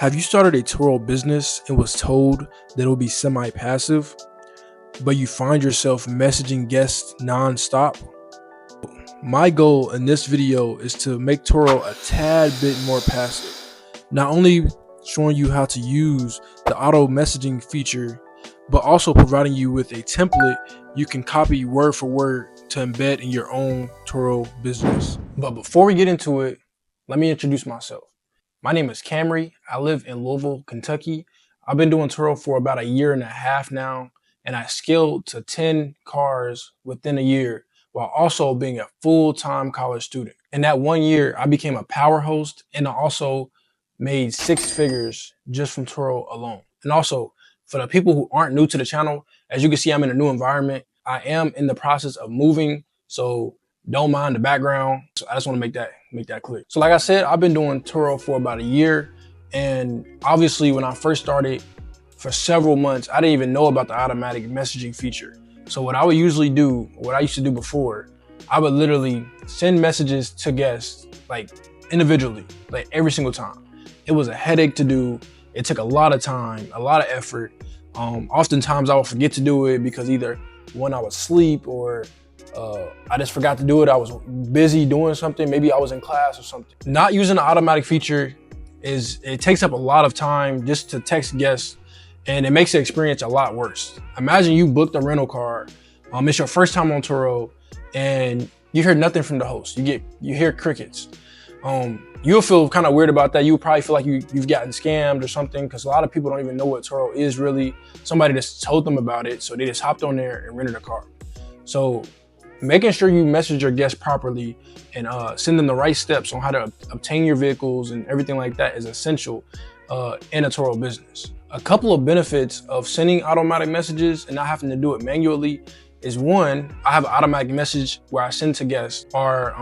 Have you started a Turo business and was told that it will be semi-passive, but you find yourself messaging guests non-stop? My goal in this video is to make Turo a tad bit more passive, not only showing you how to use the auto messaging feature, but also providing you with a template you can copy word for word to embed in your own Turo business. But before we get into it, let me introduce myself. My name is Camry. I live in Louisville, Kentucky. I've been doing Turo for about a year and a half now, and I scaled to 10 cars within a year while also being a full-time college student. In that 1 year, I became a power host, and I also made 6 figures just from Turo alone. And also, for the people who aren't new to the channel, as you can see, I'm in a new environment. I am in the process of moving, so don't mind the background. So I just want to make that clear. So like I said, I've been doing Turo for about a year. And obviously when I first started, for several months, I didn't even know about the automatic messaging feature. So what I would usually do, what I used to do before, I would literally send messages to guests like individually, like every single time. It was a headache to do. It took a lot of time, a lot of effort. Oftentimes I would forget to do it because either when I was asleep or I just forgot to do it. I was busy doing something. Maybe I was in class or something. Not using the automatic feature it takes up a lot of time just to text guests, and it makes the experience a lot worse. Imagine you booked a rental car. It's your first time on Turo and you hear nothing from the host. You hear crickets. You'll feel kind of weird about that. You'll probably feel like you've gotten scammed or something, because a lot of people don't even know what Turo is really. Somebody just told them about it, so they just hopped on there and rented a car. So making sure you message your guests properly and send them the right steps on how to obtain your vehicles and everything like that is essential in a Turo business. A couple of benefits of sending automatic messages and not having to do it manually is, one, I have an automatic message where I send to guests or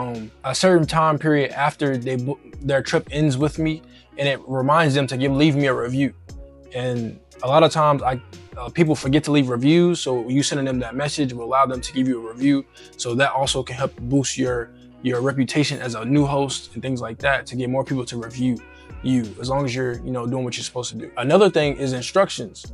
a certain time period after their trip ends with me, and it reminds them to leave me a review. And a lot of times people forget to leave reviews, so you sending them that message will allow them to give you a review. So that also can help boost your reputation as a new host and things like that, to get more people to review you, as long as you're doing what you're supposed to do. Another thing is instructions.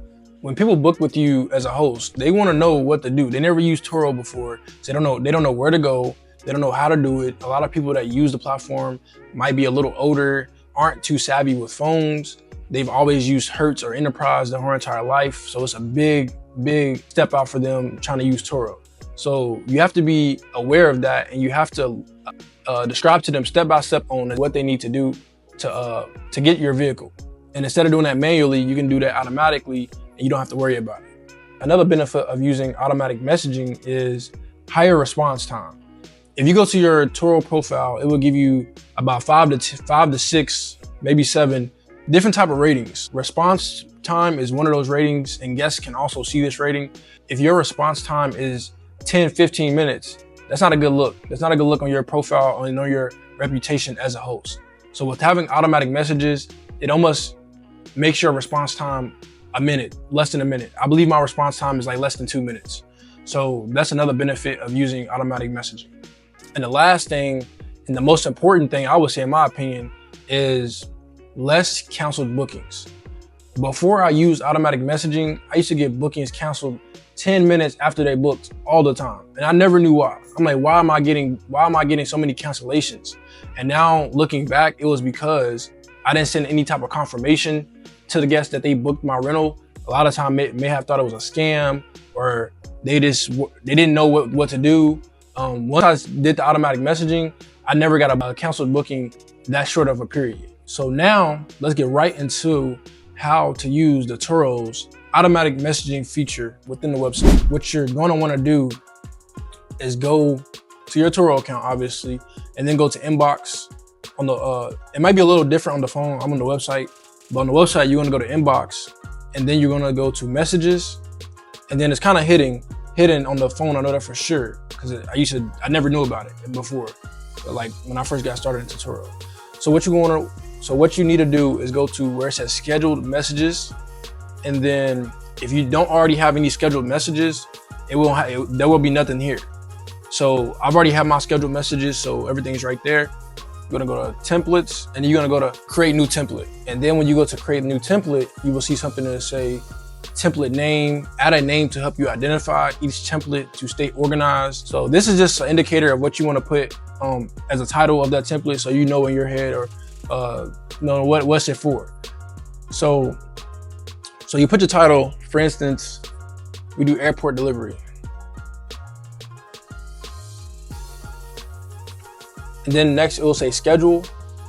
When people book with you as a host, they want to know what to do. They never used Turo before, so they don't know where to go. They don't know how to do it. A lot of people that use the platform might be a little older, aren't too savvy with phones. They've always used Hertz or Enterprise their whole entire life. So it's a big step out for them trying to use Turo. So you have to be aware of that, and you have to describe to them step by step on what they need to do to get your vehicle. And instead of doing that manually, you can do that automatically and you don't have to worry about it. Another benefit of using automatic messaging is higher response time. If you go to your Turo profile, it will give you about 5 to 6, maybe 7 different type of ratings. Response time is one of those ratings, and guests can also see this rating. If your response time is 10, 15 minutes, that's not a good look. That's not a good look on your profile or on your reputation as a host. So with having automatic messages, it almost makes your response time a minute, less than a minute. I believe my response time is like less than 2 minutes. So that's another benefit of using automatic messaging. And the last thing, and the most important thing I would say in my opinion, is less canceled bookings. Before I used automatic messaging, I used to get bookings canceled 10 minutes after they booked all the time. And I never knew why. I'm like, why am I getting so many cancellations? And now looking back, it was because I didn't send any type of confirmation to the guests that they booked my rental. A lot of time may have thought it was a scam, or they didn't know what to do. Once I did the automatic messaging, I never got a canceled booking that short of a period. So now let's get right into how to use the Turo's automatic messaging feature within the website. What you're going to want to do is go to your Turo account, obviously, and then go to inbox. On the it might be a little different on the phone. I'm on the website, but on the website you're going to go to inbox, and then you're going to go to messages, and then it's kind of hidden on the phone. I know that for sure because I never knew about it before, like when I first got started into Turo. So what you need to do is go to where it says scheduled messages, and then if you don't already have any scheduled messages, there will be nothing here. So I've already have my scheduled messages, so everything's right there. You're gonna go to templates, and you're gonna go to create new template. And then when you go to create a new template, you will see something that say template name, add a name to help you identify each template to stay organized. So this is just an indicator of what you want to put as a title of that template, so you know in your head or know what's it for. So you put your title. For instance, we do airport delivery. And then next it will say schedule.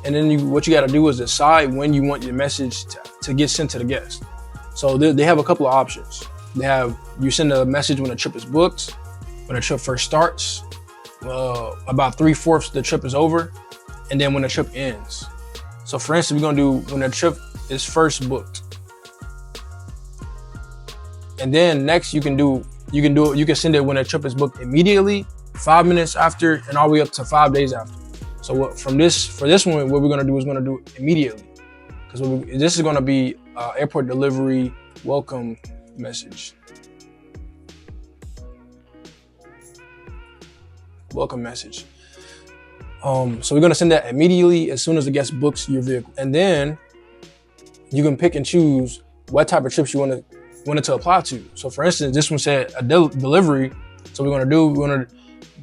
And then what you got to do is decide when you want your message to get sent to the guest. So they have a couple of options. You send a message when the trip is booked, when the trip first starts, about 3/4 the trip is over, and then when the trip ends. So for instance, we're gonna do when the trip is first booked. And then next you can send it when the trip is booked immediately, 5 minutes after, and all the way up to 5 days after. So for this one, what we're gonna do is gonna do it immediately, because this is gonna be airport delivery welcome message. Welcome message. So we're gonna send that immediately as soon as the guest books your vehicle, and then you can pick and choose what type of trips you want it to apply to. So for instance, this one said a delivery. So we're gonna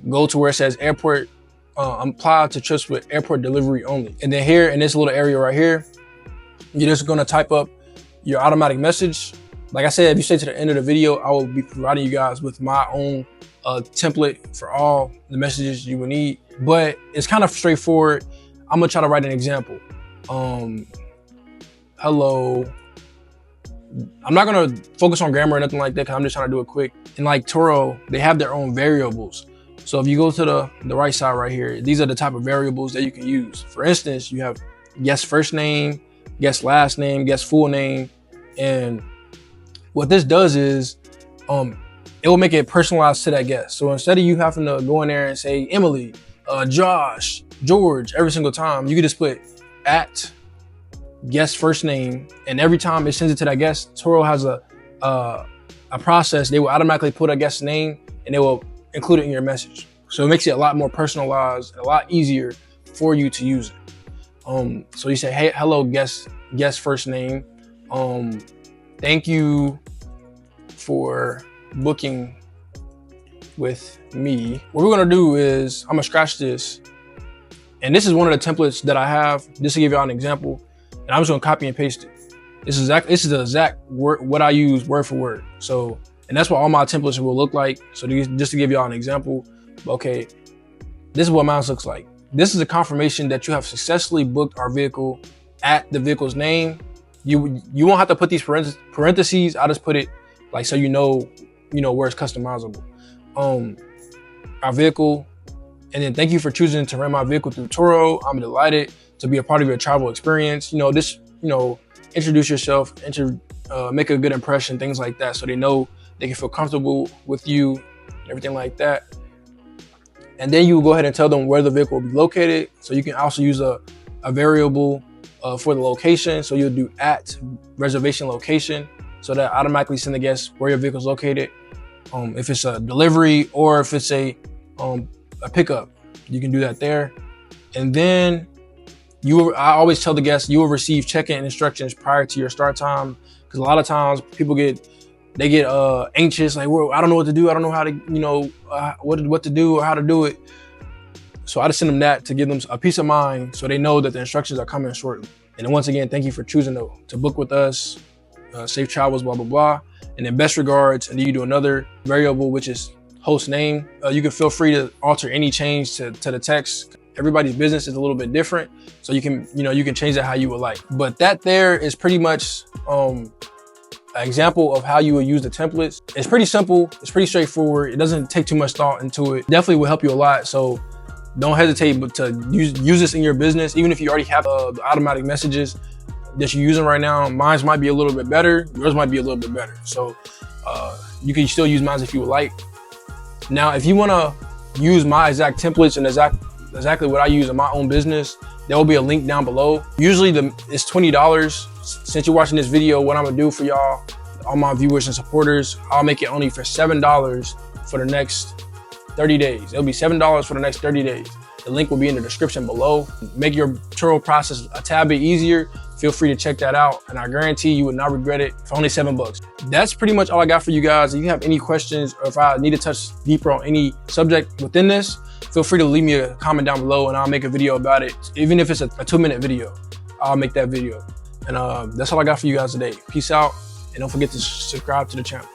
go to where it says airport. Apply to trips with airport delivery only. And then here in this little area right here, you're just gonna type up your automatic message. Like I said, if you stay to the end of the video, I will be providing you guys with my own template for all the messages you will need. But it's kind of straightforward. I'm gonna try to write an example. Hello. I'm not gonna focus on grammar or nothing like that, because I'm just trying to do it quick. And like Turo, they have their own variables. So if you go to the right side right here, these are the type of variables that you can use. For instance, you have guest first name, guest last name, guest full name. And what this does is, it will make it personalized to that guest. So instead of you having to go in there and say Emily, Josh, George every single time, you can just put at guest first name, and every time it sends it to that guest, Turo has a process. They will automatically put a guest's name and they will include it in your message. So it makes it a lot more personalized, a lot easier for you to use it. So you say, hey, hello, guest first name. Thank you for booking with me. What we're gonna do is I'm gonna scratch this. And this is one of the templates that I have, just to give y'all an example. And I'm just gonna copy and paste it. This is the exact what I use word for word. So, and that's what all my templates will look like. So just to give y'all an example, okay, this is what mine looks like. This is a confirmation that you have successfully booked our vehicle at the vehicle's name. You won't have to put these parentheses. I'll just put it like, so you know where it's customizable. Our vehicle, and then thank you for choosing to rent my vehicle through Turo. I'm delighted to be a part of your travel experience. Introduce yourself, make a good impression, things like that, so they know they can feel comfortable with you, everything like that. And then you will go ahead and tell them where the vehicle will be located. So you can also use a variable for the location. So you'll do at reservation location, so that automatically send the guest where your vehicle is located. If it's a delivery or if it's a pickup, you can do that there. And then I always tell the guests you will receive check-in instructions prior to your start time, because a lot of times people get anxious, like, well, I don't know what to do. I don't know how to, what to do or how to do it. So I just send them that to give them a peace of mind, so they know that the instructions are coming shortly. And then once again, thank you for choosing to book with us. Safe travels, blah, blah, blah. And then best regards, and then you do another variable, which is host name. You can feel free to alter any change to the text. Everybody's business is a little bit different, so you can change that how you would like. But that there is pretty much an example of how you would use the templates. It's pretty simple, it's pretty straightforward. It doesn't take too much thought into it. Definitely will help you a lot. So don't hesitate to use this in your business. Even if you already have the automatic messages that you're using right now, mine might be a little bit better, yours might be a little bit better. So you can still use mine if you would like. Now, if you wanna use my exact templates and exactly what I use in my own business, there will be a link down below. Usually it's $20. Since you're watching this video, what I'm gonna do for y'all, all my viewers and supporters, I'll make it only for $7 for the next 30 days. It'll be $7 for the next 30 days. The link will be in the description below. Make your Turo process a tad bit easier. Feel free to check that out, and I guarantee you would not regret it for only $7. That's pretty much all I got for you guys. If you have any questions, or if I need to touch deeper on any subject within this, feel free to leave me a comment down below and I'll make a video about it. Even if it's a 2-minute video, I'll make that video. And that's all I got for you guys today. Peace out, and don't forget to subscribe to the channel.